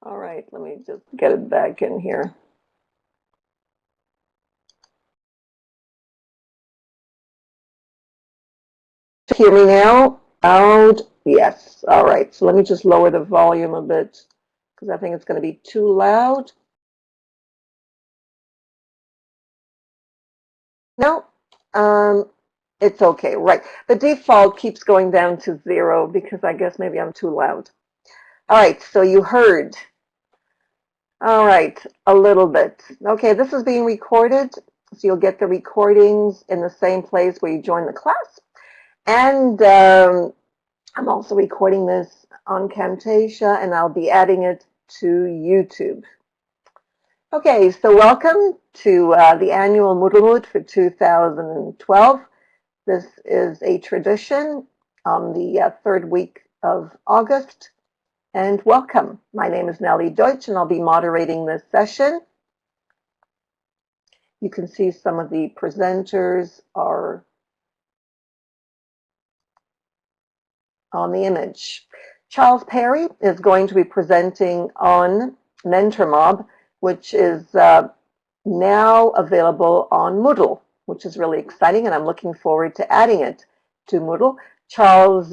All right, let me just get it back in here. Hear me now? Out? Yes. All right, so let me just lower the volume a bit because I think it's going to be too loud. No, it's okay. Right. The default keeps going down to 0 because I guess maybe I'm too loud. All right, so you heard. All right, a little bit. Okay, this is being recorded, so you'll get the recordings in the same place where you join the class. And I'm also recording this on Camtasia, and I'll be adding it to YouTube. Okay, so welcome to the annual Moodle for 2012. This is a tradition on the third week of August. And welcome. My name is Nellie Deutsch, and I'll be moderating this session. You can see some of the presenters are on the image. Charles Perry is going to be presenting on MentorMob, which is now available on Moodle, which is really exciting, and I'm looking forward to adding it to Moodle. Charles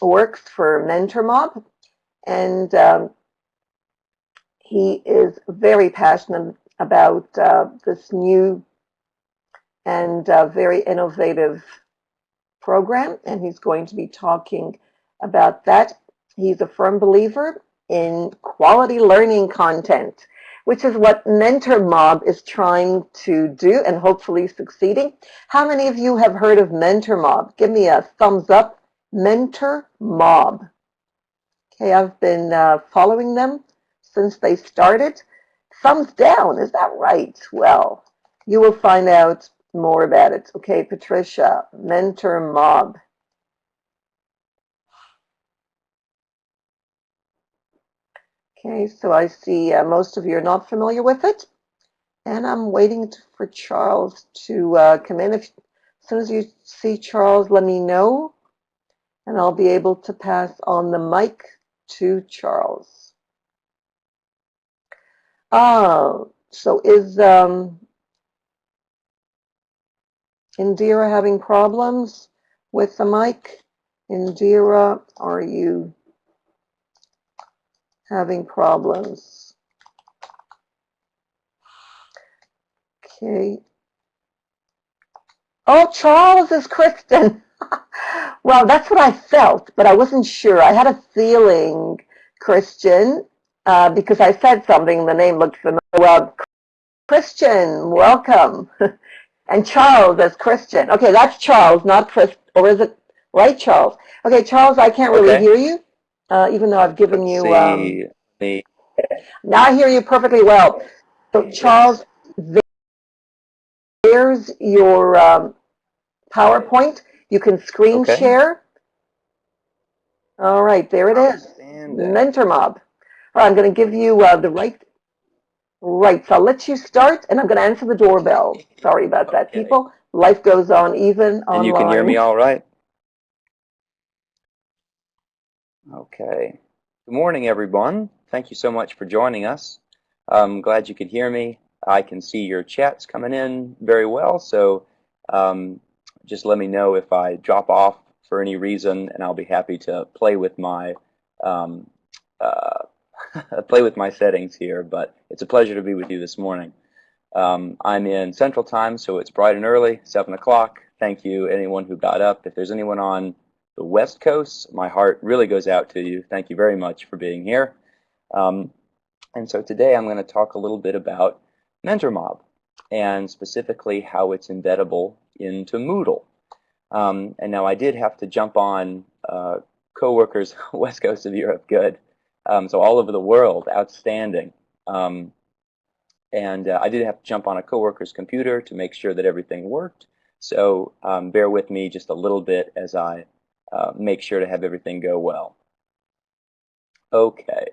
works for MentorMob, and he is very passionate about this new and very innovative program, and he's going to be talking about that. He's a firm believer in quality learning content, which is what MentorMob is trying to do and hopefully succeeding. How many of you have heard of MentorMob? Give me a thumbs up. MentorMob. Okay, I've been following them since they started. Thumbs down, is that right? Well, you will find out more about it. Okay, Patricia, MentorMob. Okay, so I see most of you are not familiar with it, and I'm waiting for Charles to come in. As soon as you see Charles, let me know, and I'll be able to pass on the mic to Charles. So is Indira having problems with the mic? Indira, are you having problems? Okay. Oh, Charles is Kristen. Well, that's what I felt, but I wasn't sure. I had a feeling, Christian, because I said something, the name looked familiar. Well, Christian, welcome. And Charles as Christian. Okay, that's Charles, not Chris, or is it right, Charles? Okay, Charles, I can't really Okay. hear you, even though I've given Let's you. see. Me. Now I hear you perfectly well. So, Charles, there's your PowerPoint. You can screen Okay. share. All right, there it is. Outstanding. MentorMob. All right, I'm going to give you the right. So I'll let you start, and I'm going to answer the doorbell. Sorry about that, Okay. people. Life goes on even And you can hear me online. all right? Okay. Good morning, everyone. Thank you so much for joining us. I'm glad you could hear me. I can see your chats coming in very well, so just let me know if I drop off for any reason, and I'll be happy to play with my um, uh, play with my settings here. But it's a pleasure to be with you this morning. I'm in Central Time, so it's bright and early, 7 o'clock. Thank you, anyone who got up. If there's anyone on the West Coast, my heart really goes out to you. Thank you very much for being here. Um, and so today I'm going to talk a little bit about MentorMob and specifically how it's embeddable into Moodle. And now I did have to jump on coworkers, West Coast of Europe, good. So all over the world, outstanding. And I did have to jump on a coworker's computer to make sure that everything worked. So bear with me just a little bit as I make sure to have everything go well. Okay.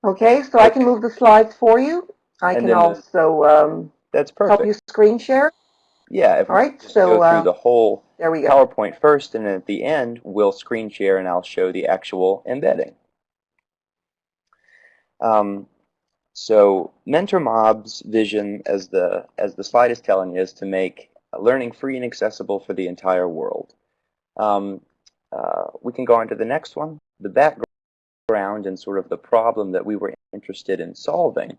Okay, so I can Okay. move the slides for you. I And can then also That's help you perfect. screen share? Yeah, if All we right, just go so through the whole there we go. PowerPoint first, and then at the end, we'll screen share and I'll show the actual embedding. Um, so MentorMob's vision, as the slide is telling you, is to make learning free and accessible for the entire world. Um, we can go on to the next one. The background and sort of the problem that we were interested in solving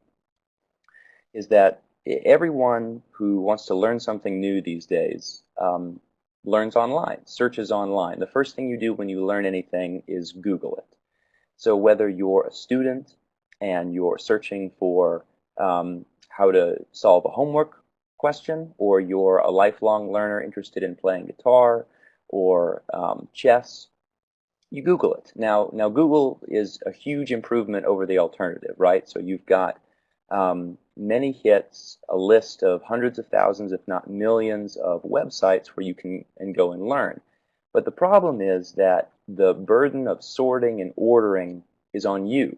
is that everyone who wants to learn something new these days learns online, searches online. The first thing you do when you learn anything is Google it. So whether you're a student and you're searching for how to solve a homework question, or you're a lifelong learner interested in playing guitar or chess, you Google it. Now Google is a huge improvement over the alternative, right? So you've got many hits, a list of hundreds of thousands, if not millions, of websites where you can go and learn. But the problem is that the burden of sorting and ordering is on you.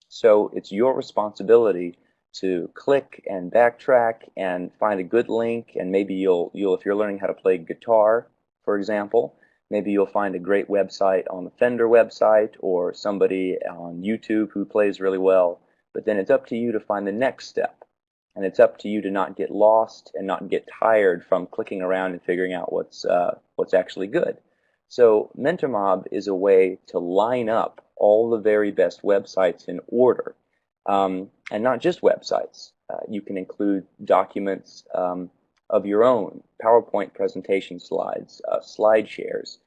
So it's your responsibility to click and backtrack and find a good link, and maybe you'll if you're learning how to play guitar, for example, maybe you'll find a great website on the Fender website or somebody on YouTube who plays really well. But then it's up to you to find the next step. And it's up to you to not get lost and not get tired from clicking around and figuring out what's actually good. So MentorMob is a way to line up all the very best websites in order, and not just websites. You can include documents of your own, PowerPoint presentation slides, slide shares.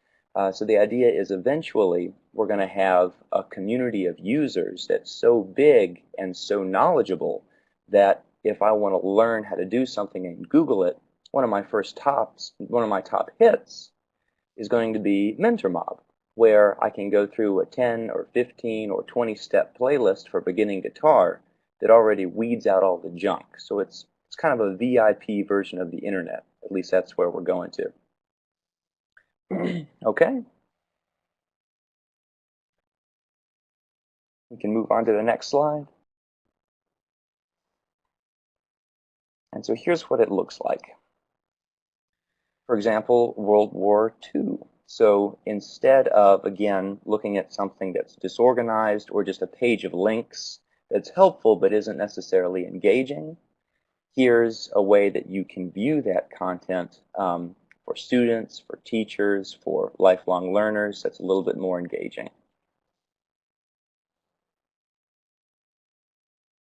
So the idea is eventually we're going to have a community of users that's so big and so knowledgeable that if I want to learn how to do something and Google it, one of my top hits is going to be MentorMob, where I can go through a 10 or 15 or 20 step playlist for beginning guitar that already weeds out all the junk. So it's kind of a VIP version of the internet. At least that's where we're going to. Okay, we can move on to the next slide. And so here's what it looks like. For example, World War II. So instead of, again, looking at something that's disorganized or just a page of links that's helpful but isn't necessarily engaging, here's a way that you can view that content for students, for teachers, for lifelong learners that's a little bit more engaging.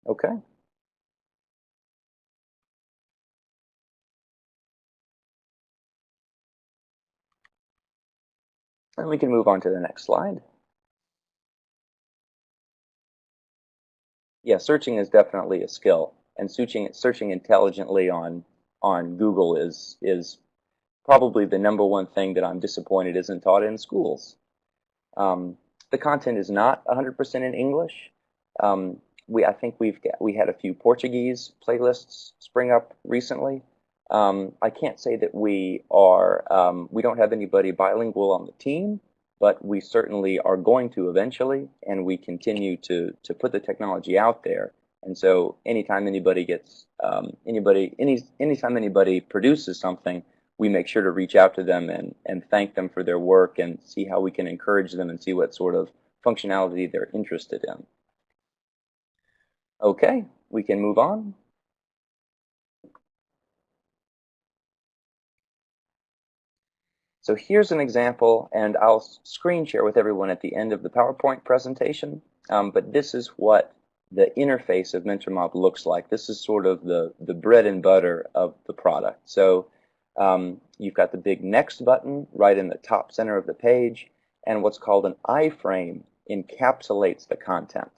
Okay. And we can move on to the next slide. Yeah, searching is definitely a skill, and searching intelligently on Google is probably the number one thing that I'm disappointed isn't taught in schools. The content is not 100% in English. I think we had a few Portuguese playlists spring up recently. I can't say that we don't have anybody bilingual on the team, but we certainly are going to eventually, and we continue to put the technology out there. And so anytime anytime anybody produces something, we make sure to reach out to them and thank them for their work and see how we can encourage them and see what sort of functionality they're interested in. Okay, we can move on. So here's an example, and I'll screen share with everyone at the end of the PowerPoint presentation, but this is what the interface of MentorMob looks like. This is sort of the bread and butter of the product. So you've got the big Next button right in the top center of the page, and what's called an iframe encapsulates the content.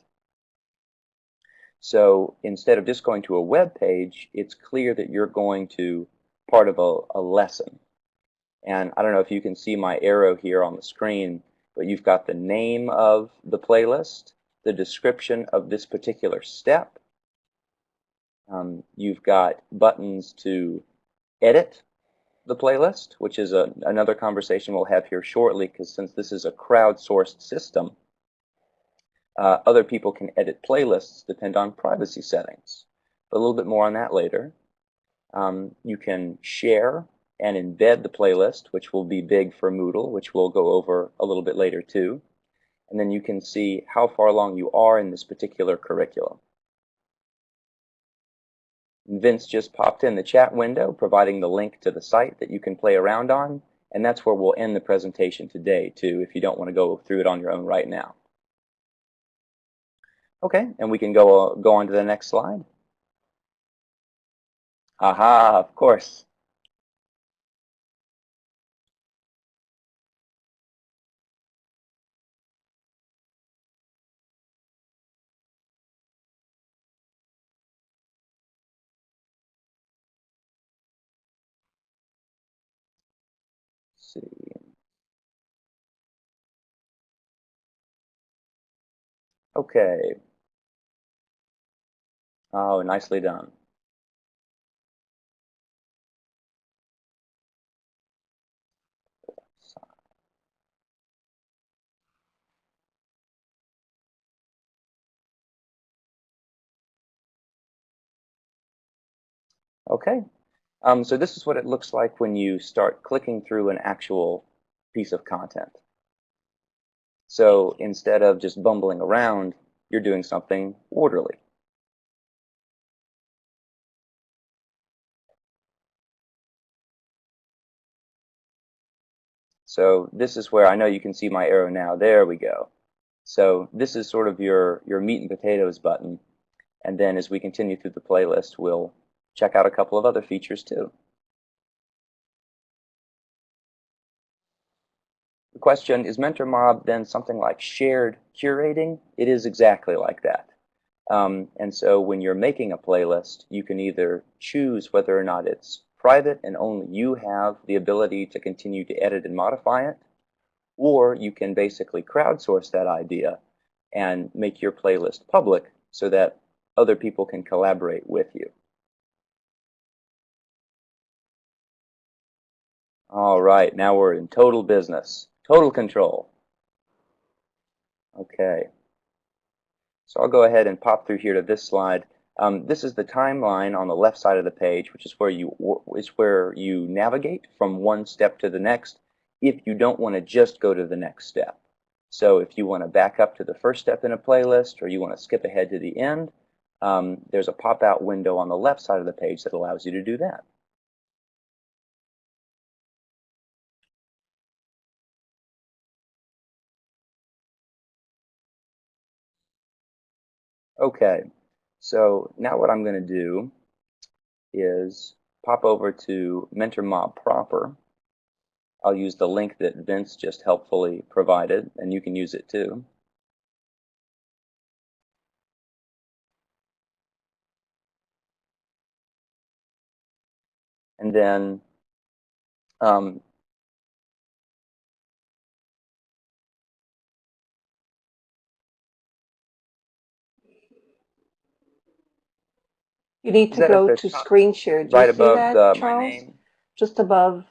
So instead of just going to a web page, it's clear that you're going to part of a lesson. And I don't know if you can see my arrow here on the screen, but you've got the name of the playlist, the description of this particular step. You've got buttons to edit the playlist, which is another conversation we'll have here shortly, because since this is a crowdsourced system, other people can edit playlists depend on privacy settings. But a little bit more on that later. You can share and embed the playlist, which will be big for Moodle, which we'll go over a little bit later too. And then you can see how far along you are in this particular curriculum. Vince just popped in the chat window, providing the link to the site that you can play around on, and that's where we'll end the presentation today too, if you don't want to go through it on your own right now. Okay, and we can go on to the next slide. Aha, of course. Let's see. Okay. Oh, nicely done. Okay. So this is what it looks like when you start clicking through an actual piece of content. So instead of just bumbling around, you're doing something orderly. So this is where I know you can see my arrow now. There we go. So this is sort of your meat and potatoes button. And then as we continue through the playlist, we'll check out a couple of other features too. The question, is MentorMob then something like shared curating? It is exactly like that. And so when you're making a playlist, you can either choose whether or not it's private and only you have the ability to continue to edit and modify it, or you can basically crowdsource that idea and make your playlist public so that other people can collaborate with you. All right, now we're in total business, total control. Okay. So I'll go ahead and pop through here to this slide. This is the timeline on the left side of the page, which is where you navigate from one step to the next if you don't want to just go to the next step. So if you want to back up to the first step in a playlist or you want to skip ahead to the end, there's a pop-out window on the left side of the page that allows you to do that. Okay, so now what I'm going to do is pop over to MentorMob proper. I'll use the link that Vince just helpfully provided, and you can use it too. And then You need is to that at go the to top, screen share. Do you right see above that, my Charles? name? Just above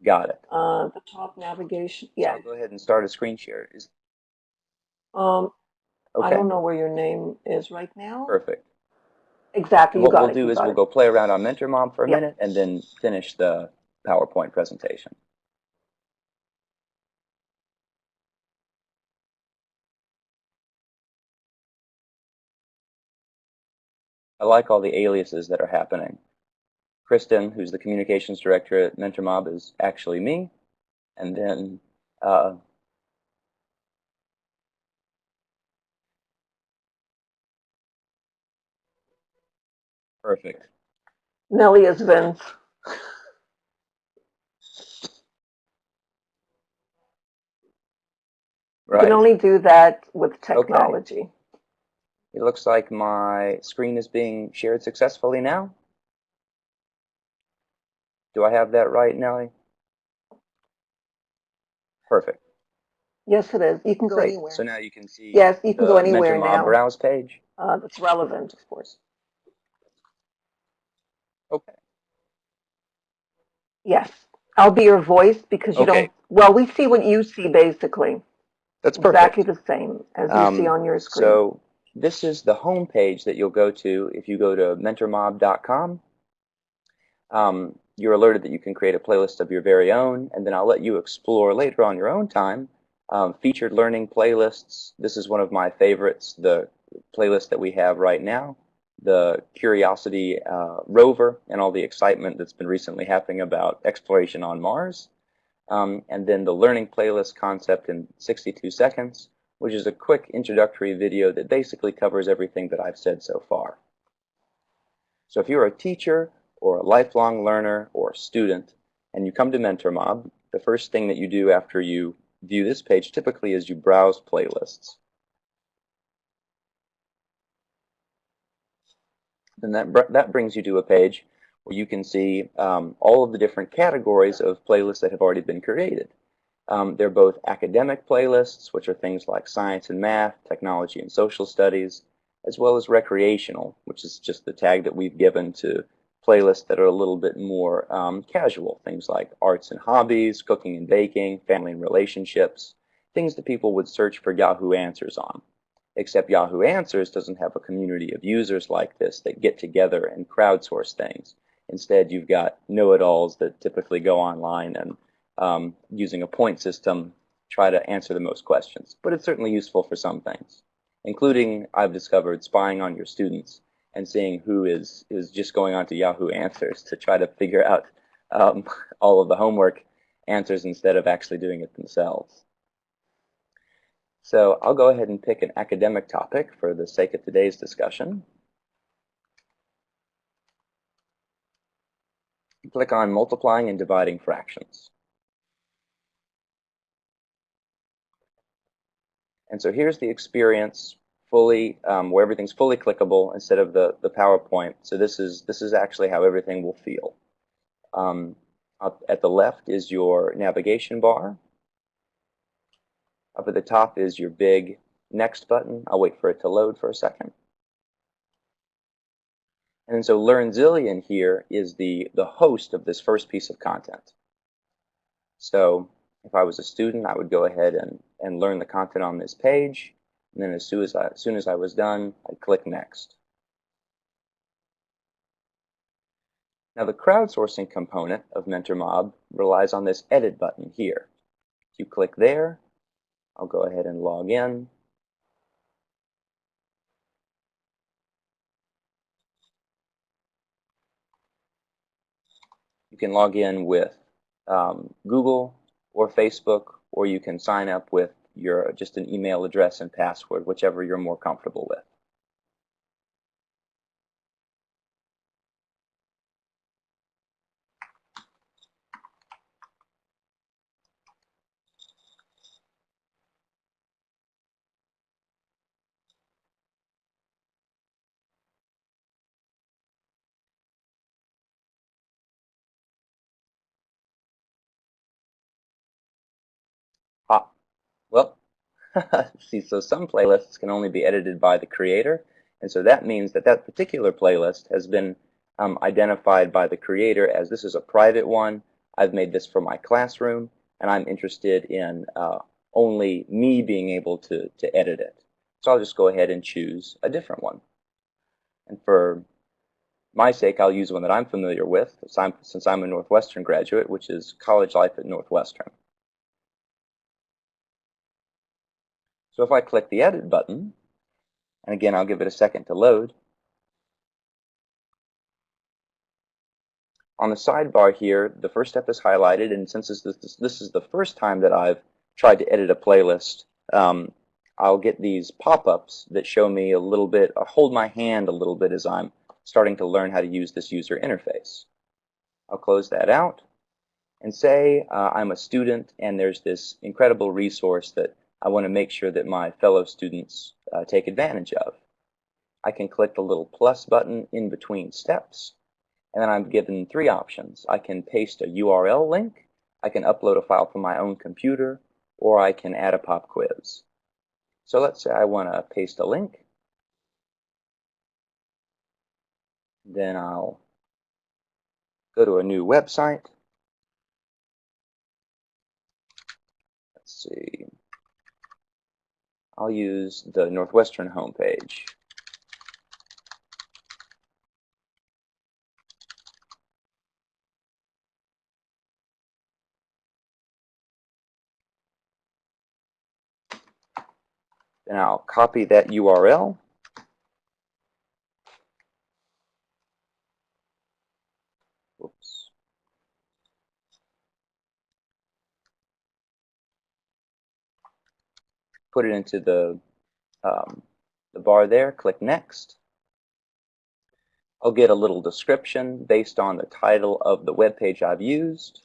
Got it. the top navigation. So Yeah. I'll go ahead and start a screen share. Um, I Okay, don't know where your name is right now. perfect. Exactly. And You what we'll got it. do You is got we'll it. go play around on MentorMob for a Yep. minute and then finish the PowerPoint presentation. I like all the aliases that are happening. Kristen, who's the communications director at MentorMob, is actually me. And then perfect. Nellie is Vince. You can Right. only do that with Okay. technology. It looks like my screen is being shared successfully now. Do I have that right, Nellie? Perfect. Yes, it is. You can go Great. anywhere. So now you can see Yes, you can go the anywhere MentorMob now. browse page. That's relevant, of course. Okay. Yes. I'll be your voice because you Okay. don't, well, we see what you see basically. That's Exactly perfect. the same as you see on your screen. So this is the home page that you'll go to if you go to mentormob.com. you're alerted that you can create a playlist of your very own, and then I'll let you explore later on your own time featured learning playlists. This is one of my favorites, the playlist that we have right now, the Curiosity rover, and all the excitement that's been recently happening about exploration on Mars. And then the learning playlist concept in 62 seconds, which is a quick introductory video that basically covers everything that I've said so far. So if you're a teacher or a lifelong learner or a student and you come to MentorMob, the first thing that you do after you view this page typically is you browse playlists. And that brings you to a page where you can see all of the different categories of playlists that have already been created. They're both academic playlists, which are things like science and math, technology and social studies, as well as recreational, which is just the tag that we've given to playlists that are a little bit more casual, things like arts and hobbies, cooking and baking, family and relationships, things that people would search for Yahoo Answers on. Except Yahoo Answers doesn't have a community of users like this that get together and crowdsource things. Instead, you've got know-it-alls that typically go online and using a point system, try to answer the most questions. But it's certainly useful for some things, including, I've discovered, spying on your students and seeing who is just going on to Yahoo Answers to try to figure out all of the homework answers instead of actually doing it themselves. So I'll go ahead and pick an academic topic for the sake of today's discussion. Click on multiplying and dividing fractions. And so here's the experience fully, where everything's fully clickable instead of the PowerPoint. So this is actually how everything will feel. Up at the left is your navigation bar. Up at the top is your big next button. I'll wait for it to load for a second. And so LearnZillion here is the host of this first piece of content. So if I was a student, I would go ahead and learn the content on this page. And then as soon as I was done, I'd click Next. Now the crowdsourcing component of MentorMob relies on this Edit button here. If you click there, I'll go ahead and log in. You can log in with Google or Facebook, or you can sign up with just an email address and password, whichever you're more comfortable with. Ah, well, see, so some playlists can only be edited by the creator, and so that means that that particular playlist has been identified by the creator as this is a private one. I've made this for my classroom, and I'm interested in only me being able to edit it. So I'll just go ahead and choose a different one. And for my sake, I'll use one that I'm familiar with, since I'm a Northwestern graduate, which is College Life at Northwestern. So if I click the Edit button, and again, I'll give it a second to load, on the sidebar here, the first step is highlighted, and since this is the first time that I've tried to edit a playlist, I'll get these pop-ups that show me a little bit, hold my hand a little bit as I'm starting to learn how to use this user interface. I'll close that out, and say I'm a student and there's this incredible resource that I want to make sure that my fellow students take advantage of. I can click the little plus button in between steps, and then I'm given three options. I can paste a URL link, I can upload a file from my own computer, or I can add a pop quiz. So let's say I want to paste a link. Then I'll go to a new website. Let's see. I'll use the Northwestern homepage. Then I'll copy that URL. Whoops. Put it into the bar there, click Next. I'll get a little description based on the title of the web page I've used.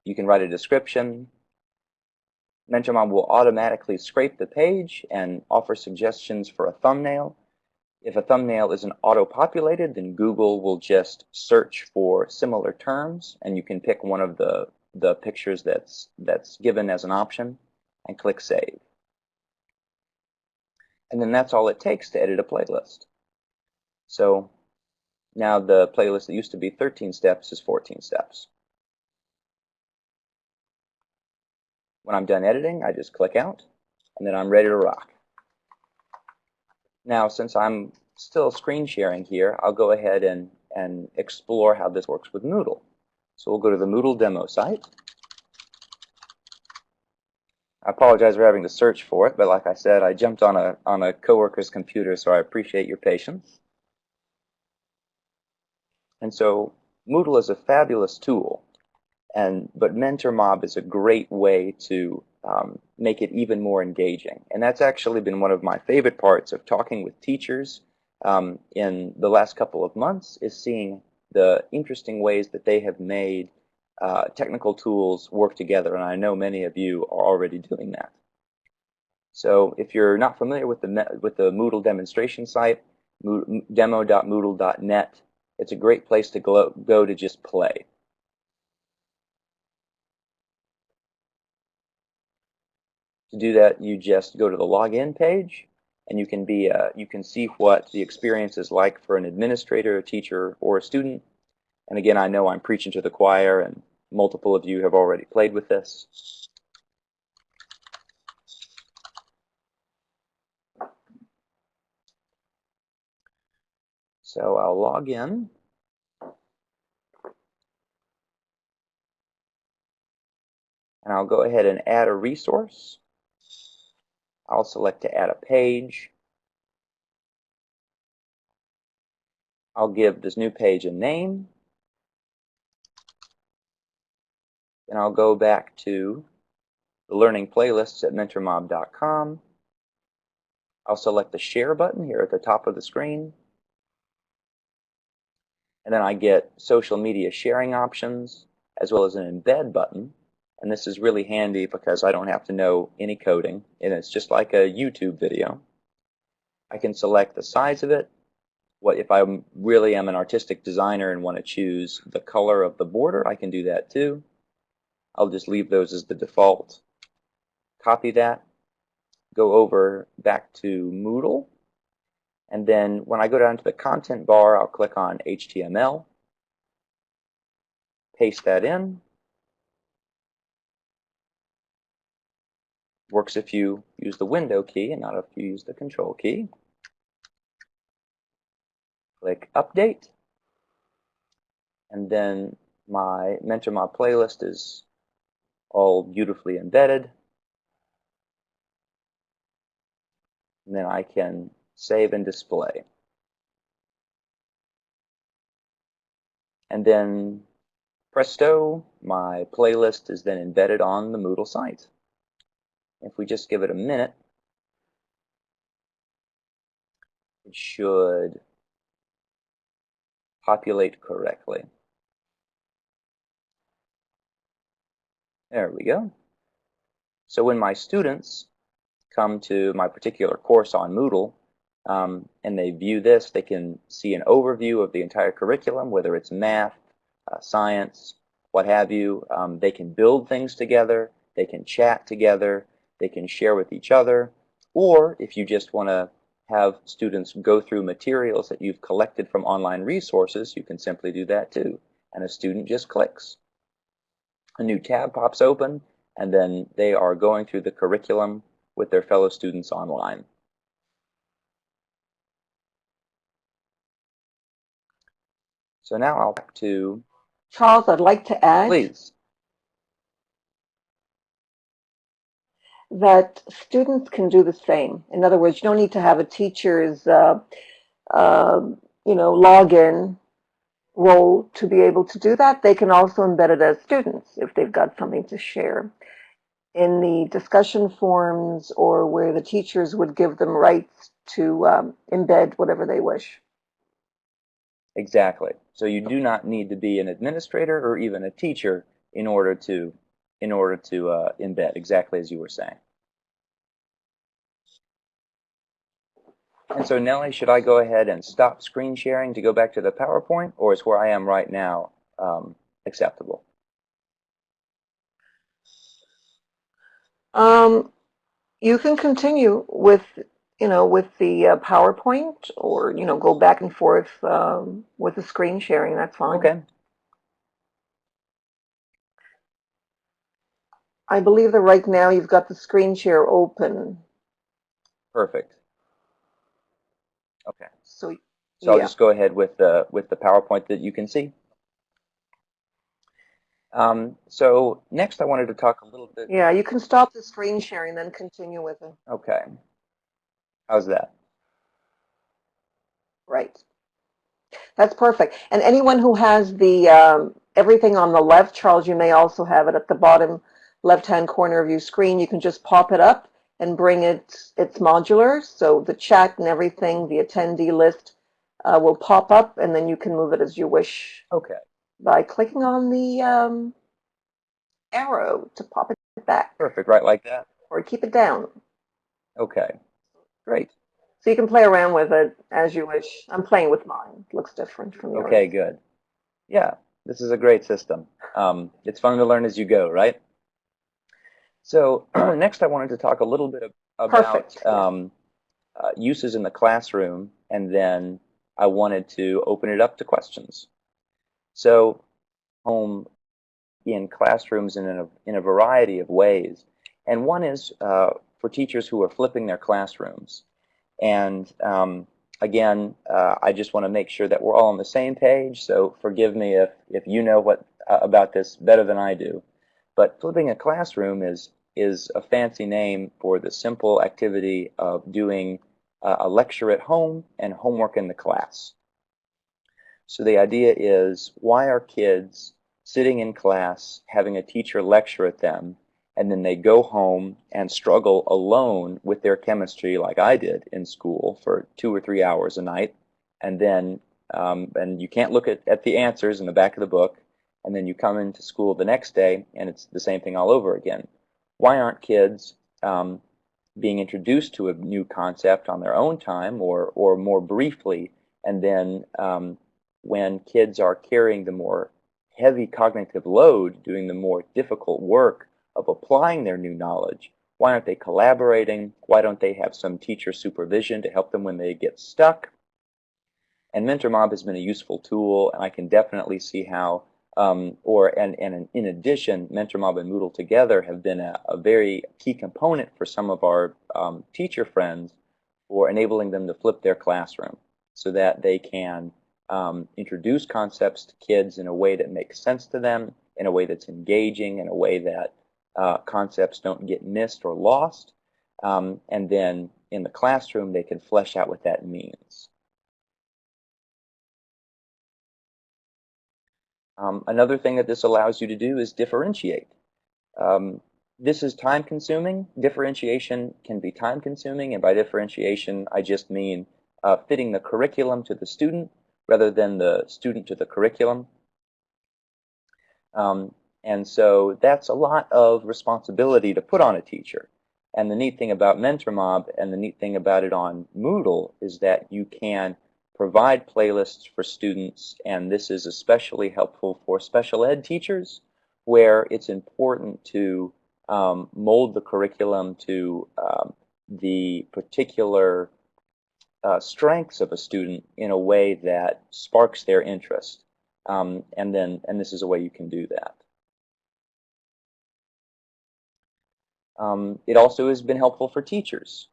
You can write a description. MentorMob will automatically scrape the page and offer suggestions for a thumbnail. If a thumbnail isn't auto-populated, then Google will just search for similar terms, and you can pick one of the pictures that's given as an option and click Save. And then that's all it takes to edit a playlist. So now the playlist that used to be 13 steps is 14 steps. When I'm done editing, I just click out, and then I'm ready to rock. Now, since I'm still screen sharing here, I'll go ahead and explore how this works with Moodle. So we'll go to the Moodle demo site. I apologize for having to search for it, but like I said, I jumped on a coworker's computer, so I appreciate your patience. And so Moodle is a fabulous tool, but MentorMob is a great way to make it even more engaging. And that's actually been one of my favorite parts of talking with teachers in the last couple of months, is seeing the interesting ways that they have made technical tools work together, and I know many of you are already doing that. So if you're not familiar with the Moodle demonstration site, demo.moodle.net, it's a great place to go to just play. To do that, you just go to the login page, and you can see what the experience is like for an administrator, a teacher, or a student. And again, I know I'm preaching to the choir, and multiple of you have already played with this. So I'll log in. And I'll go ahead and add a resource. I'll select to add a page. I'll give this new page a name. Then I'll go back to the learning playlists at mentormob.com. I'll select the share button here at the top of the screen. And then I get social media sharing options, as well as an embed button. And this is really handy because I don't have to know any coding, and it's just like a YouTube video. I can select the size of it. If I really am an artistic designer and want to choose the color of the border, I can do that too. I'll just leave those as the default. Copy that, go over back to Moodle, and then when I go down to the content bar, I'll click on HTML, paste that in. Works if you use the window key and not if you use the control key. Click Update, and then my MentorMob playlist is all beautifully embedded. And then I can save and display. And then presto, my playlist is then embedded on the Moodle site. If we just give it a minute, it should populate correctly. There we go. So when my students come to my particular course on Moodle, and they view this, they can see an overview of the entire curriculum, whether it's math, science, what have you. They can build things together, they can chat together, they can share with each other, or if you just want to have students go through materials that you've collected from online resources, you can simply do that too. And a student just clicks. A new tab pops open, and then they are going through the curriculum with their fellow students online. So now I'll back to... Charles, I'd like to add. Please. that students can do the same. In other words, you don't need to have a teacher's, uh, login role to be able to do that. They can also embed it as students if they've got something to share in the discussion forums or where the teachers would give them rights to embed whatever they wish. Exactly. So you do not need to be an administrator or even a teacher in order to embed, exactly as you were saying. And so Nellie, should I go ahead and stop screen sharing to go back to the PowerPoint, or is where I am right now acceptable? Um, you can continue with, with the PowerPoint, or, go back and forth with the screen sharing. That's fine. Okay, I believe that right now you've got the screen share open. perfect. Okay, So, so I'll yeah. just go ahead with the PowerPoint that you can see. So next I wanted to talk a little bit. Yeah, you can stop the screen sharing, then continue with it. Okay, how's that? Right. That's perfect. And anyone who has the everything on the left, Charles, you may also have it at the bottom left-hand corner of your screen. You can just pop it up and bring it's modular. So the chat and everything, the attendee list will pop up, and then you can move it as you wish Okay, by clicking on the arrow to pop it back perfect, right like that? or keep it down. Okay, great. So you can play around with it as you wish. I'm playing with mine. It looks different from yours. Okay, good. Yeah, this is a great system. It's fun to learn as you go, right? So next I wanted to talk a little bit about Perfect. Yes. uses in the classroom, and then I wanted to open it up to questions. So home in classrooms in a variety of ways. And one is for teachers who are flipping their classrooms. And again, I just want to make sure that we're all on the same page. So forgive me if you know what about this better than I do. But flipping a classroom is a fancy name for the simple activity of doing a lecture at home and homework in the class. So the idea is, why are kids sitting in class having a teacher lecture at them, and then they go home and struggle alone with their chemistry like I did in school for 2 or 3 hours a night, and then and you can't look at the answers in the back of the book, and then you come into school the next day and it's the same thing all over again. Why aren't kids being introduced to a new concept on their own time or more briefly, and then when kids are carrying the more heavy cognitive load, doing the more difficult work of applying their new knowledge, why aren't they collaborating? Why don't they have some teacher supervision to help them when they get stuck? And MentorMob has been a useful tool, and I can definitely see how, and in addition, MentorMob and Moodle together have been a very key component for some of our teacher friends for enabling them to flip their classroom so that they can introduce concepts to kids in a way that makes sense to them, in a way that's engaging, in a way that concepts don't get missed or lost, and then in the classroom they can flesh out what that means. Another thing that this allows you to do is differentiate. This is time consuming. Differentiation can be time consuming, and by differentiation, I just mean fitting the curriculum to the student rather than the student to the curriculum. And so that's a lot of responsibility to put on a teacher. And the neat thing about MentorMob and the neat thing about it on Moodle is that you can provide playlists for students, and this is especially helpful for special ed teachers, where it's important to mold the curriculum to the particular strengths of a student in a way that sparks their interest. And this is a way you can do that. It also has been helpful for teachers.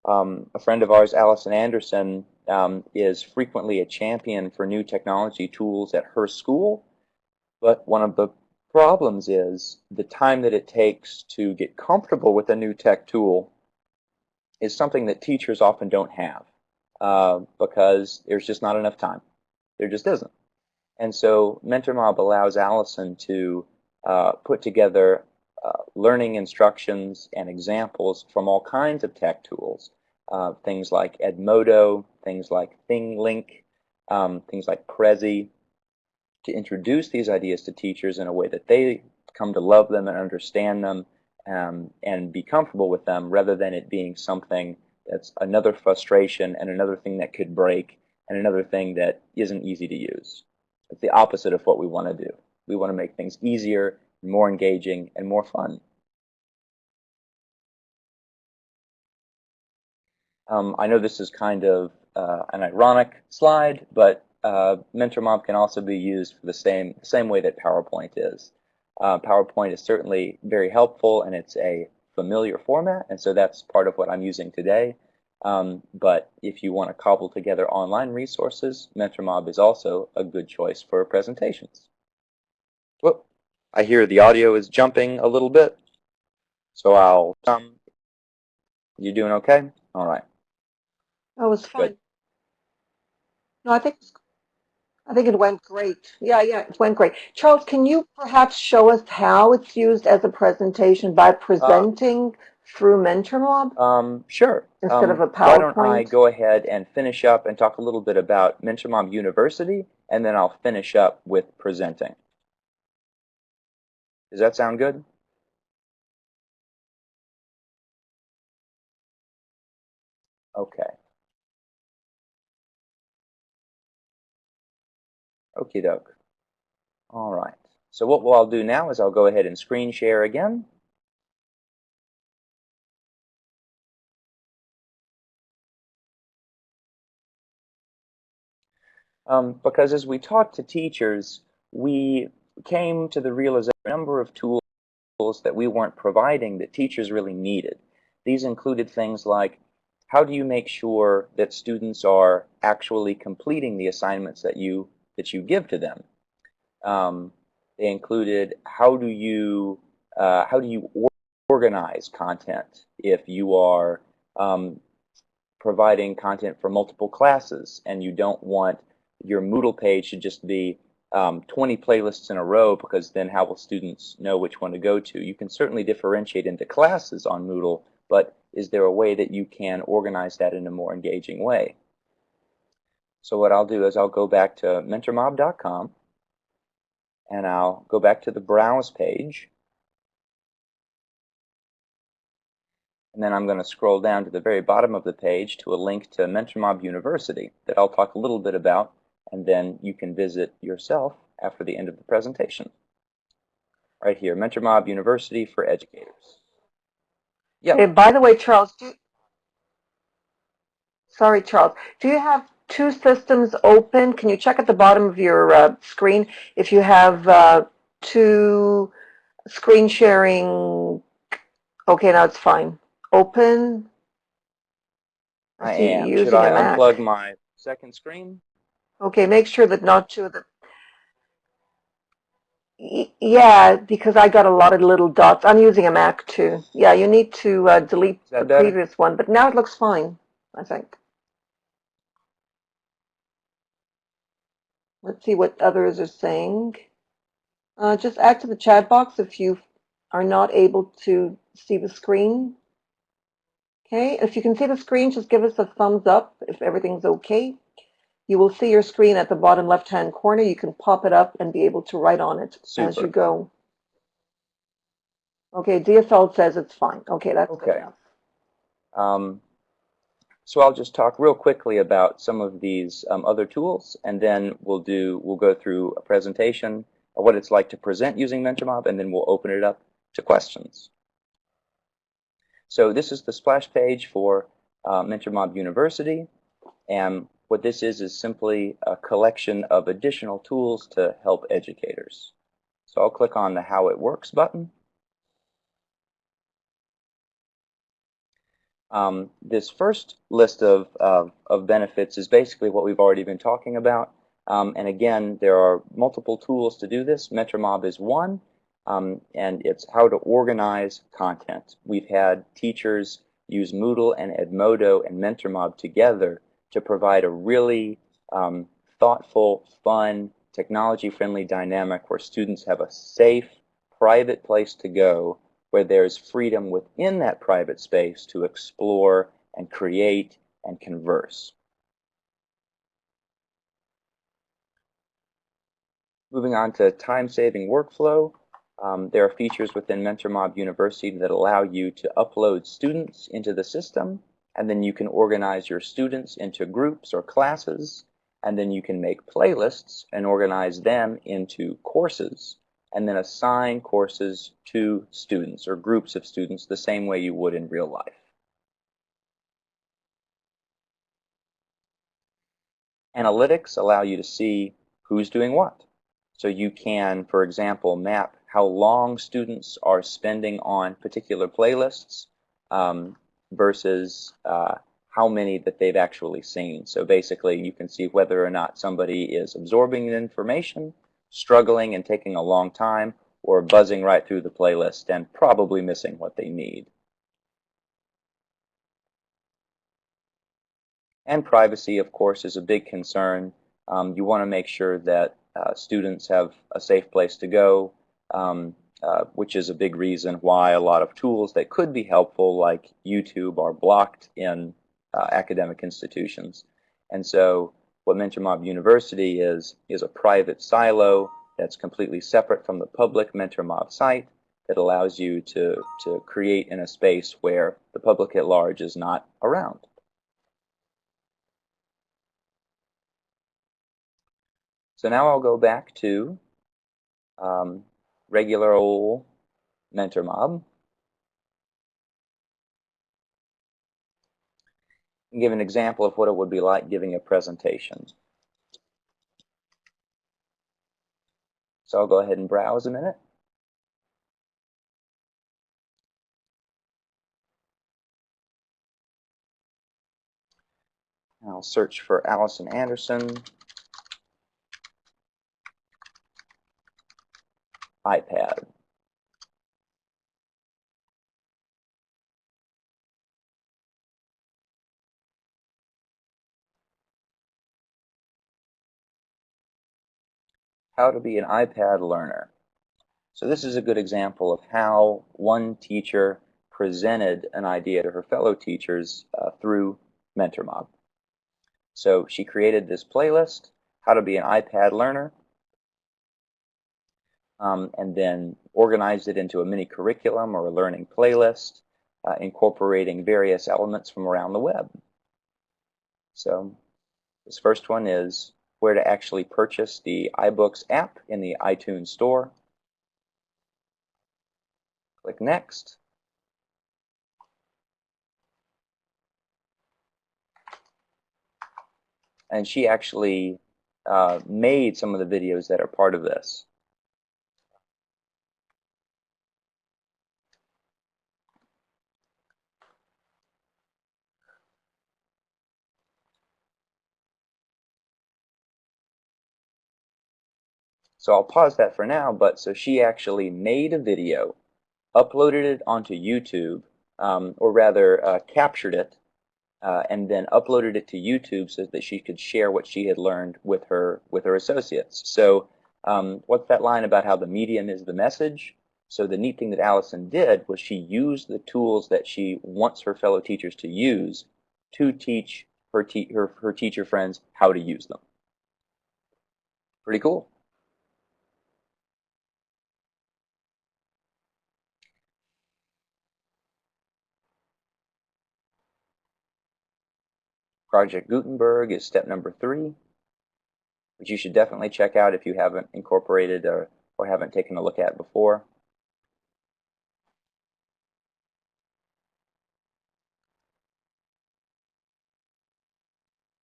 A friend of ours, Allison Anderson, is frequently a champion for new technology tools at her school, but one of the problems is the time that it takes to get comfortable with a new tech tool is something that teachers often don't have because there's just not enough time. There just isn't. And so MentorMob allows Allison to put together learning instructions and examples from all kinds of tech tools, things like Edmodo, things like ThingLink, things like Prezi, to introduce these ideas to teachers in a way that they come to love them and understand them and be comfortable with them, rather than it being something that's another frustration and another thing that could break and another thing that isn't easy to use. It's the opposite of what we want to do. We want to make things easier, more engaging, and more fun. I know this is kind of an ironic slide, but MentorMob can also be used for the same way that PowerPoint is. PowerPoint is certainly very helpful, and it's a familiar format, and so that's part of what I'm using today. But if you want to cobble together online resources, MentorMob is also a good choice for presentations. Whoop, I hear the audio is jumping a little bit, so I'll you doing okay? All right. That was Good. fun. No, I think it went great. Yeah, yeah, it went great. Charles, can you perhaps show us how it's used as a presentation by Uh, presenting through MentorMob Sure. instead of a Why don't I PowerPoint? go ahead and finish up and talk a little bit about MentorMob University, and then I'll finish up with presenting. Does that sound good? Okay. Okie doke. All right. So what I'll do now is I'll go ahead and screen share again. Because as we talked to teachers, we came to the realization a number of tools that we weren't providing that teachers really needed. These included things like, how do you make sure that students are actually completing the assignments that you give to them? They included, how do you organize content if you are providing content for multiple classes and you don't want your Moodle page to just be 20 playlists in a row, because then how will students know which one to go to? You can certainly differentiate into classes on Moodle, but is there a way that you can organize that in a more engaging way? So what I'll do is I'll go back to mentormob.com and I'll go back to the Browse page. And then I'm going to scroll down to the very bottom of the page to a link to MentorMob University that I'll talk a little bit about, and then you can visit yourself after the end of the presentation. Right here, MentorMob University for Educators. Hey, Yep. by the way, Charles, sorry, Charles, do you have two systems open? Can you check at the bottom of your screen if you have two screen sharing? Okay, now it's fine. Open. I I see you am. Should using I a unplug Mac. my second screen? Okay, make sure that not two of the. Yeah, because I got a lot of little dots. I'm using a Mac too. Yeah, you need to delete Is the that better? previous one, but now it looks fine, I think. Let's see what others are saying. Just add to the chat box if you are not able to see the screen. Okay, if you can see the screen, just give us a thumbs up if everything's okay. You will see your screen at the bottom left-hand corner. You can pop it up and be able to write on it as you Super. go. Okay, DFL says it's fine. Okay, that's good Okay. enough. Um, so I'll just talk real quickly about some of these other tools, and then we'll go through a presentation of what it's like to present using MentorMob, and then we'll open it up to questions. So this is the splash page for MentorMob University, and what this is simply a collection of additional tools to help educators. So I'll click on the How It Works button. This first list of benefits is basically what we've already been talking about. And again, there are multiple tools to do this. MentorMob is one. and it's how to organize content. We've had teachers use Moodle and Edmodo and MentorMob together to provide a really thoughtful, fun, technology-friendly dynamic where students have a safe, private place to go where there's freedom within that private space to explore and create and converse. Moving on to time-saving workflow, there are features within MentorMob University that allow you to upload students into the system, and then you can organize your students into groups or classes, and then you can make playlists and organize them into courses, and then assign courses to students or groups of students the same way you would in real life. Analytics allow you to see who's doing what. So you can, for example, map how long students are spending on particular playlists versus how many that they've actually seen. So basically, you can see whether or not somebody is absorbing the information, struggling and taking a long time, or buzzing right through the playlist and probably missing what they need. And privacy, of course, is a big concern. You want to make sure that students have a safe place to go, which is a big reason why a lot of tools that could be helpful, like YouTube, are blocked in academic institutions. And so what MentorMob University is a private silo that's completely separate from the public MentorMob site that allows you to create in a space where the public at large is not around. So now I'll go back to regular old MentorMob and give an example of what it would be like giving a presentation. So I'll go ahead and browse a minute. I'll search for Allison Anderson, iPad. How to be an iPad learner. So this is a good example of how one teacher presented an idea to her fellow teachers through MentorMob. So she created this playlist, How to be an iPad learner, and then organized it into a mini curriculum or a learning playlist, incorporating various elements from around the web. So this first one is where to actually purchase the iBooks app in the iTunes Store. Click Next. And she actually made some of the videos that are part of this. So I'll pause that for now, but so she actually made a video, uploaded it onto YouTube, or rather captured it, and then uploaded it to YouTube so that she could share what she had learned with her associates. So what's that line about how the medium is the message? So the neat thing that Allison did was she used the tools that she wants her fellow teachers to use to teach her teacher friends how to use them. Pretty cool. Project Gutenberg is step number 3, which you should definitely check out if you haven't incorporated or haven't taken a look at before.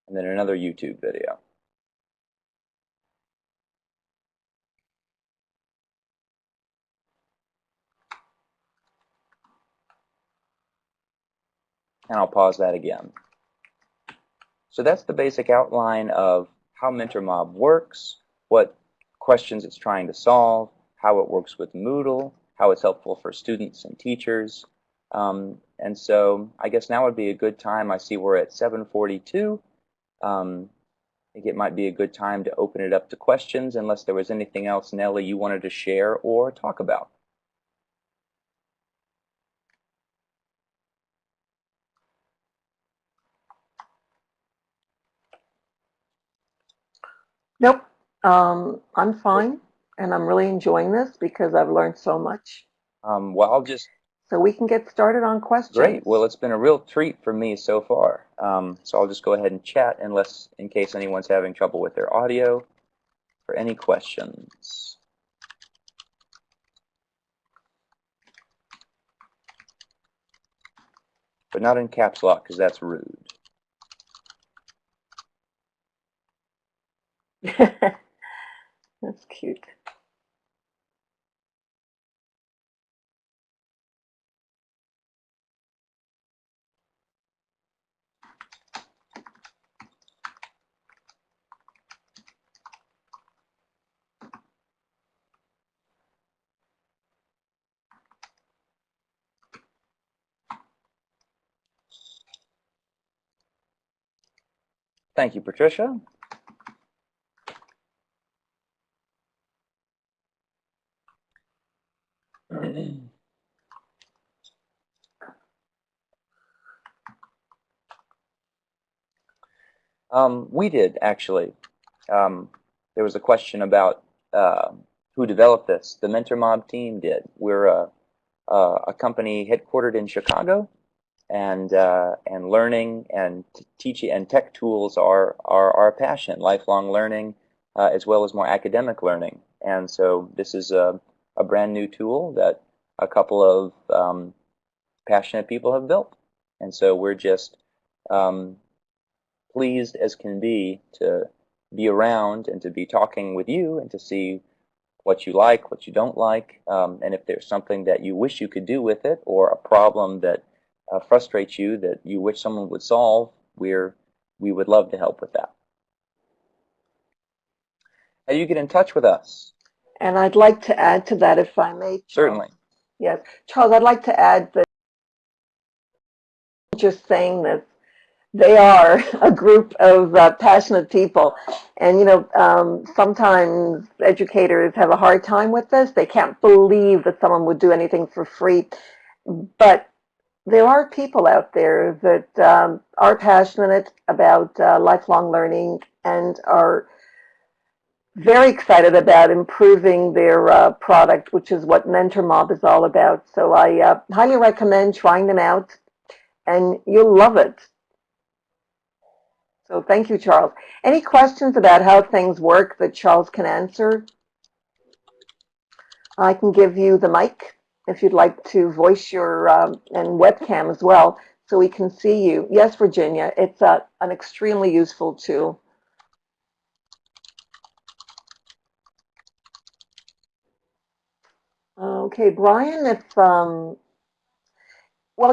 And then another YouTube video. And I'll pause that again. So that's the basic outline of how MentorMob works, what questions it's trying to solve, how it works with Moodle, how it's helpful for students and teachers. And so I guess now would be a good time. I see we're at 7:42. I think it might be a good time to open it up to questions, unless there was anything else, Nellie, you wanted to share or talk about. Nope. I'm fine, and I'm really enjoying this because I've learned so much. Well, I'll just So we can get started on questions. Great. Well, it's been a real treat for me so far. So I'll just go ahead and chat, in case anyone's having trouble with their audio, for any questions. But not in caps lock, because that's rude. That's cute. Thank you, Patricia. We did, actually. There was a question about who developed this. The Mentor Mob team did. We're a company headquartered in Chicago, and learning and teaching and tech tools are our passion, lifelong learning, as well as more academic learning. And so this is a brand new tool that a couple of passionate people have built. And so we're just pleased as can be to be around and to be talking with you and to see what you like, what you don't like, and if there's something that you wish you could do with it, or a problem that frustrates you that you wish someone would solve, we would love to help with that. How do you get in touch with us? And I'd like to add to that, if I may, Charles. Certainly. Yes. Charles, I'd like to add that just saying this, they are a group of passionate people. And, sometimes educators have a hard time with this. They can't believe that someone would do anything for free. But there are people out there that are passionate about lifelong learning and are very excited about improving their product, which is what Mentor Mob is all about. So I highly recommend trying them out, and you'll love it. So thank you, Charles. Any questions about how things work that Charles can answer? I can give you the mic if you'd like to voice your and webcam as well, so we can see you. Yes, Virginia, it's an extremely useful tool. Okay, Brian, if well,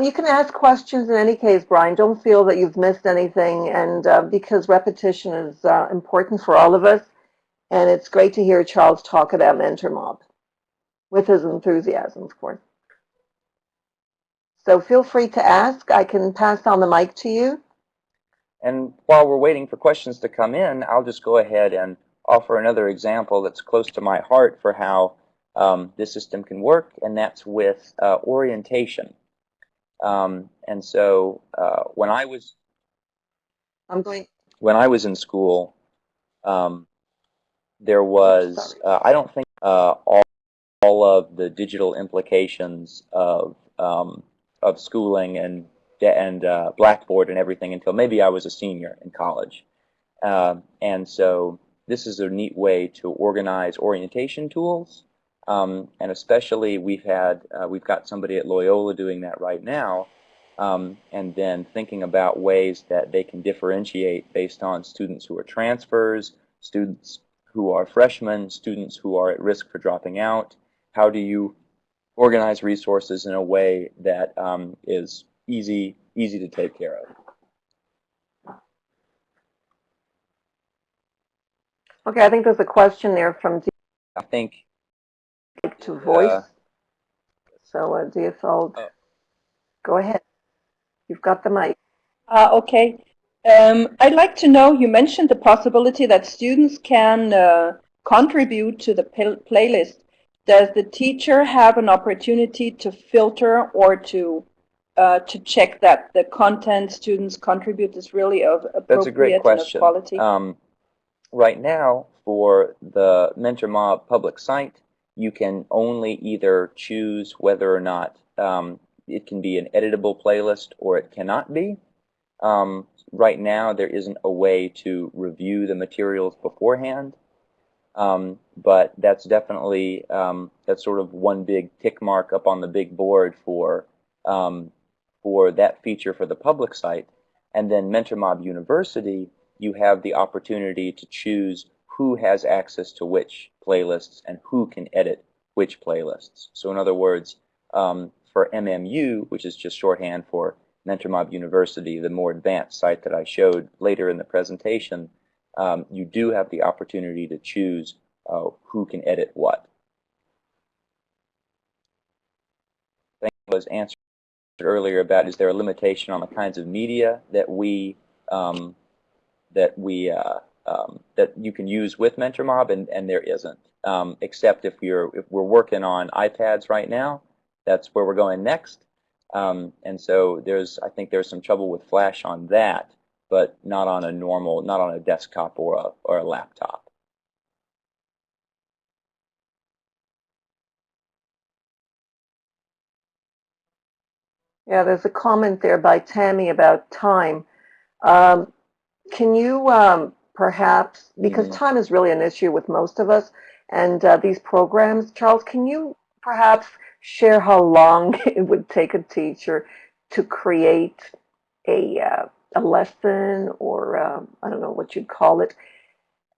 you can ask questions in any case, Brian. Don't feel that you've missed anything, and because repetition is important for all of us, and it's great to hear Charles talk about Mentor Mob with his enthusiasm, of course. So feel free to ask. I can pass on the mic to you. And while we're waiting for questions to come in, I'll just go ahead and offer another example that's close to my heart for how this system can work, and that's with orientation. And so when I was in school, there was I don't think all of the digital implications of schooling and Blackboard and everything until maybe I was a senior in college. And so this is a neat way to organize orientation tools. And especially we've got somebody at Loyola doing that right now, and then thinking about ways that they can differentiate based on students who are transfers, students who are freshmen, students who are at risk for dropping out. How do you organize resources in a way that is easy to take care of? Okay, I think there's a question there from. I think to Uh, voice. So, Deofold, oh, go ahead. You've got the mic. Okay. I'd like to know, you mentioned the possibility that students can contribute to the playlist. Does the teacher have an opportunity to filter or to check that the content students contribute is really of that's a great appropriate and of question. quality? Right now, for the MentorMob public site, you can only either choose whether or not it can be an editable playlist or it cannot be. Right now, there isn't a way to review the materials beforehand, but that's definitely that's sort of one big tick mark up on the big board for that feature for the public site. And then MentorMob University, you have the opportunity to choose who has access to which playlists and who can edit which playlists. So in other words, for MMU, which is just shorthand for MentorMob University, the more advanced site that I showed later in the presentation, you do have the opportunity to choose who can edit what. I think it was answered earlier about, is there a limitation on the kinds of media that um, that you can use with MentorMob, and there isn't, except if we're working on iPads right now. That's where we're going next, and so I think there's some trouble with Flash on that, but not on a desktop or a laptop. Yeah, there's a comment there by Tammy about time. Um, can you perhaps, because Mm-hmm. time is really an issue with most of us, and these programs, Charles, can you perhaps share how long it would take a teacher to create a lesson or I don't know what you'd call it,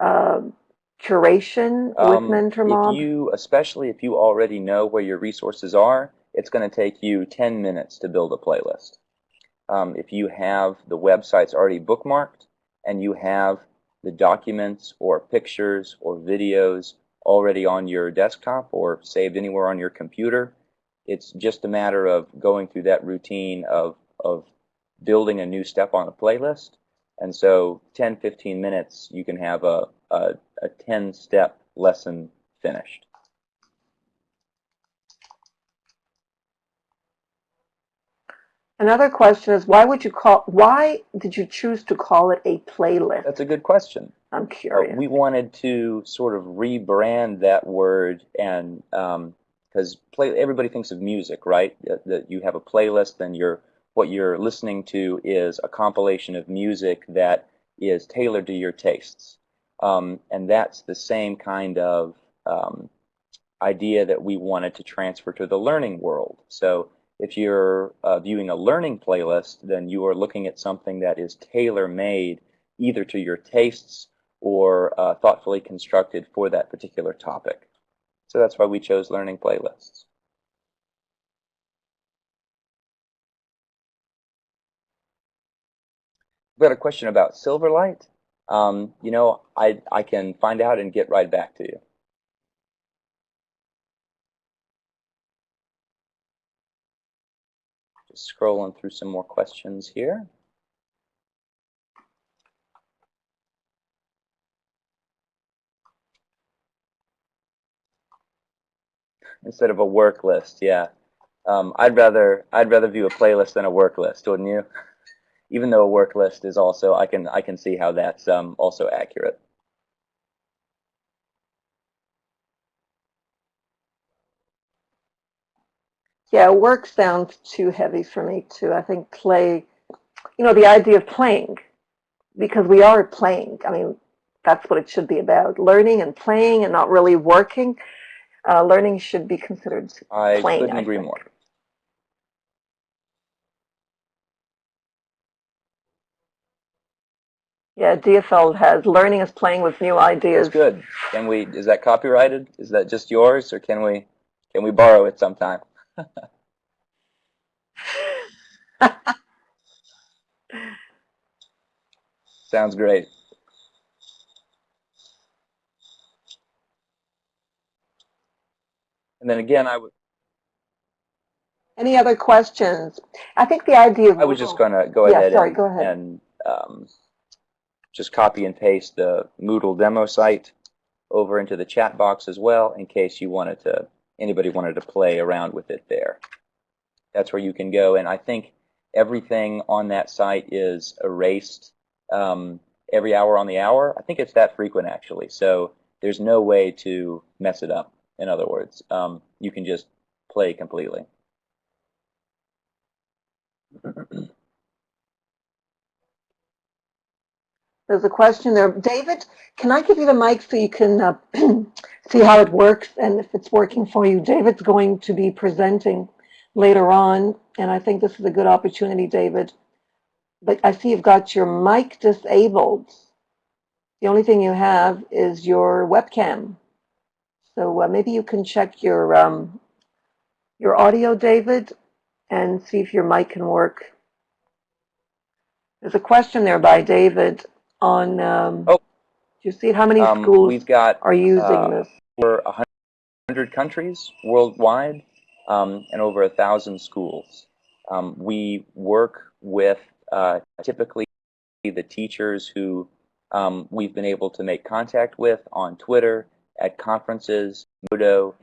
um curation with MentorMob? Especially if you already know where your resources are, it's going to take you 10 minutes to build a playlist. If you have the websites already bookmarked and you have the documents or pictures or videos already on your desktop or saved anywhere on your computer, it's just a matter of going through that routine of building a new step on a playlist. And so 10, 15 minutes, you can have a 10-step lesson finished. Another question is why did you choose to call it a playlist? That's a good question. I'm curious. We wanted to sort of rebrand that word, and because everybody thinks of music, right? That you have a playlist, and what you're listening to is a compilation of music that is tailored to your tastes, and that's the same kind of idea that we wanted to transfer to the learning world. So if you're viewing a learning playlist, then you are looking at something that is tailor-made either to your tastes or thoughtfully constructed for that particular topic. So that's why we chose learning playlists. We've got a question about Silverlight. I can find out and get right back to you. Just scrolling through some more questions here. Instead of a work list, yeah. I'd rather view a playlist than a work list, wouldn't you? Even though a work list is also, I can see how that's also accurate. Yeah, work sounds too heavy for me too. I think play, the idea of playing, because we are playing. I mean, that's what it should be about, learning and playing and not really working. Learning should be considered I playing, couldn't I agree think. more. Yeah, DFL has learning is playing with new That's ideas. good. Is that copyrighted? Is that just yours, or can we borrow it sometime? Sounds great. And then again, Any other questions? I think the idea of I was just Moodle. going to go Yeah, ahead sorry, go ahead. and just copy and paste the Moodle demo site over into the chat box as well, in case you wanted to, anybody wanted to play around with it there. That's where you can go, and I think everything on that site is erased every hour on the hour. I think it's that frequent, actually, so there's no way to mess it up. In other words, you can just play completely. There's a question there. David, can I give you the mic so you can see how it works and if it's working for you? David's going to be presenting later on, and I think this is a good opportunity, David. But I see you've got your mic disabled. The only thing you have is your webcam. So maybe you can check your audio, David, and see if your mic can work. There's a question there by David on, Oh, do you see how many schools we've got are using this? over 100 countries worldwide and over 1,000 schools. We work with typically the teachers who we've been able to make contact with on Twitter, at conferences, Moodle,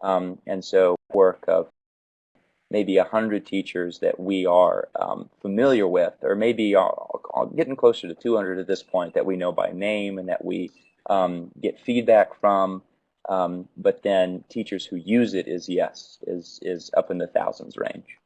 and so work of maybe 100 teachers that we are familiar with, or maybe getting closer to 200 at this point that we know by name and that we get feedback from. But then teachers who use it is up in the thousands range.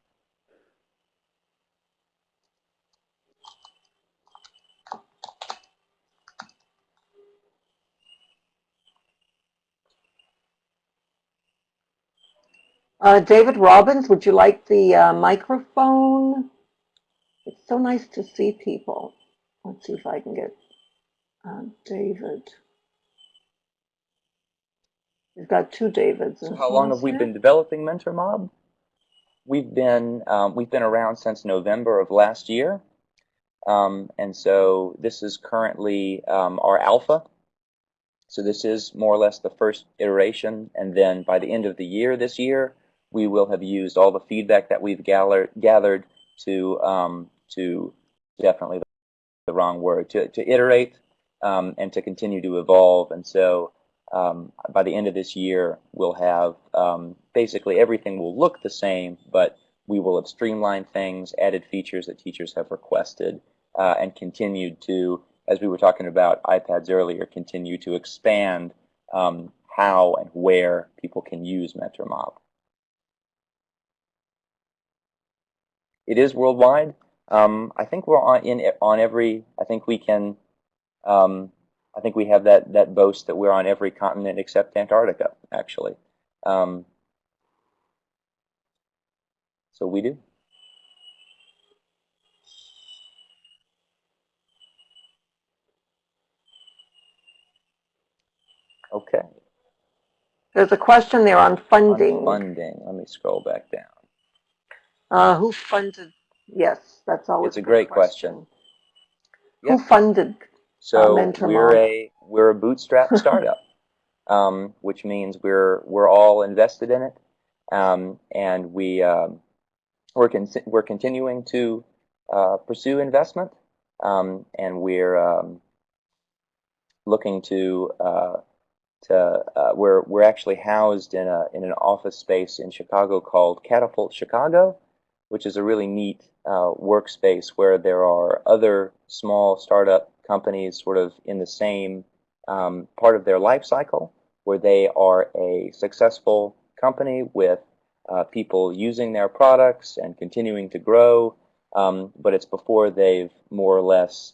David Robbins, would you like the microphone? It's so nice to see people. Let's see if I can get David. We've got two Davids. So how long have we been developing MentorMob? We've been around since November of last year, and so this is currently our alpha. So this is more or less the first iteration, and then by the end of the year this year, we will have used all the feedback that we've gathered to definitely the wrong word, to iterate and to continue to evolve. And so by the end of this year, we'll have basically everything will look the same, but we will have streamlined things, added features that teachers have requested, and continued to, as we were talking about iPads earlier, continue to expand how and where people can use MentorMob. It is worldwide. I think we're on every. I think we can. I think we have that boast that we're on every continent except Antarctica, actually. So we do. Okay. There's a question there on funding. On funding. Let me scroll back down. Who funded? Yes, that's always. It's a great question. Who funded? So MentorMob? we're a bootstrap startup, which means we're all invested in it, and we're continuing to pursue investment, and we're looking to we're actually housed in an office space in Chicago called Catapult Chicago, which is a really neat workspace where there are other small startup companies sort of in the same part of their life cycle, where they are a successful company with people using their products and continuing to grow, but it's before they've more or less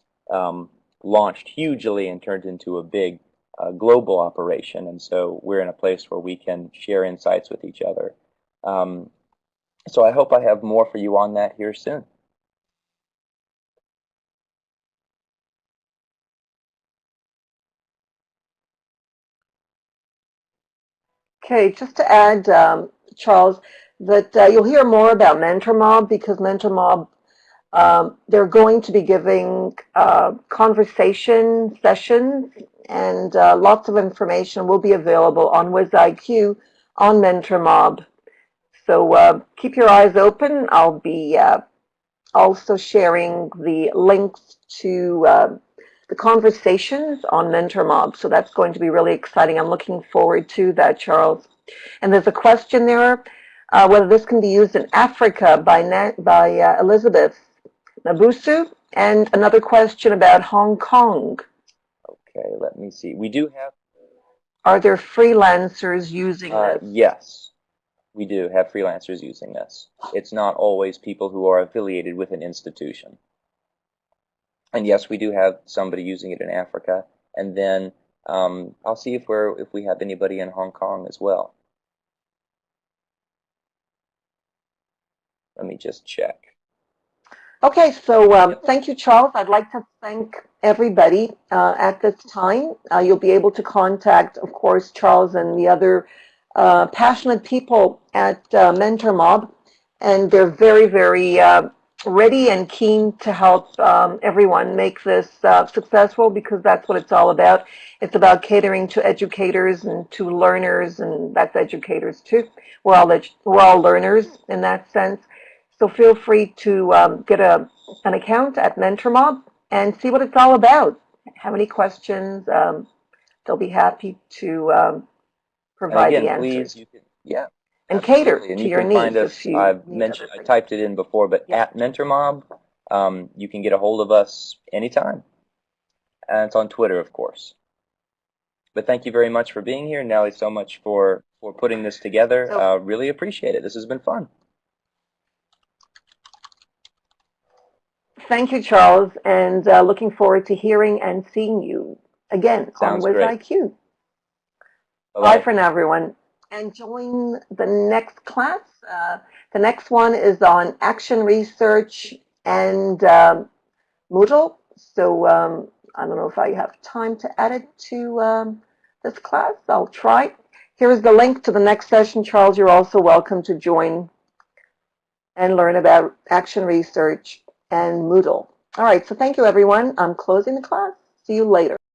launched hugely and turned into a big global operation. And so we're in a place where we can share insights with each other. So I hope I have more for you on that here soon. Okay, just to add, Charles, that you'll hear more about MentorMob because MentorMob, they're going to be giving conversation sessions, and lots of information will be available on WizIQ on MentorMob. So keep your eyes open. I'll be also sharing the links to the conversations on MentorMob. So that's going to be really exciting. I'm looking forward to that, Charles. And there's a question there, whether this can be used in Africa by Elizabeth Nabusu, and another question about Hong Kong. Okay, let me see. We do have. Are there freelancers using this? Yes, we do have freelancers using this. It's not always people who are affiliated with an institution. And yes, we do have somebody using it in Africa. And then I'll see if we have anybody in Hong Kong as well. Let me just check. Okay, so thank you, Charles. I'd like to thank everybody at this time. You'll be able to contact, of course, Charles and the other passionate people at MentorMob, and they're very, very ready and keen to help everyone make this successful, because that's what it's all about. It's about catering to educators and to learners, and that's educators too. We're all learners in that sense. So feel free to get an account at MentorMob and see what it's all about. Have any questions? They'll be happy to And provide again, the please, answers you can, yeah, and cater absolutely. And to you your can find needs if us, you I've need mentioned, I everything. typed it in before, but Yeah. at MentorMob, you can get a hold of us anytime. And it's on Twitter, of course. But thank you very much for being here, Nellie, so much for putting this together. So Really appreciate it. This has been fun. thank you, Charles, and looking forward to hearing and seeing you again on Sounds great. WizIQ. Bye Bye-bye. for now, everyone. And join the next class. The next one is on action research and Moodle. So I don't know if I have time to add it to this class. I'll try. Here is the link to the next session. Charles, you're also welcome to join and learn about action research and Moodle. All right, so thank you, everyone. I'm closing the class. See you later.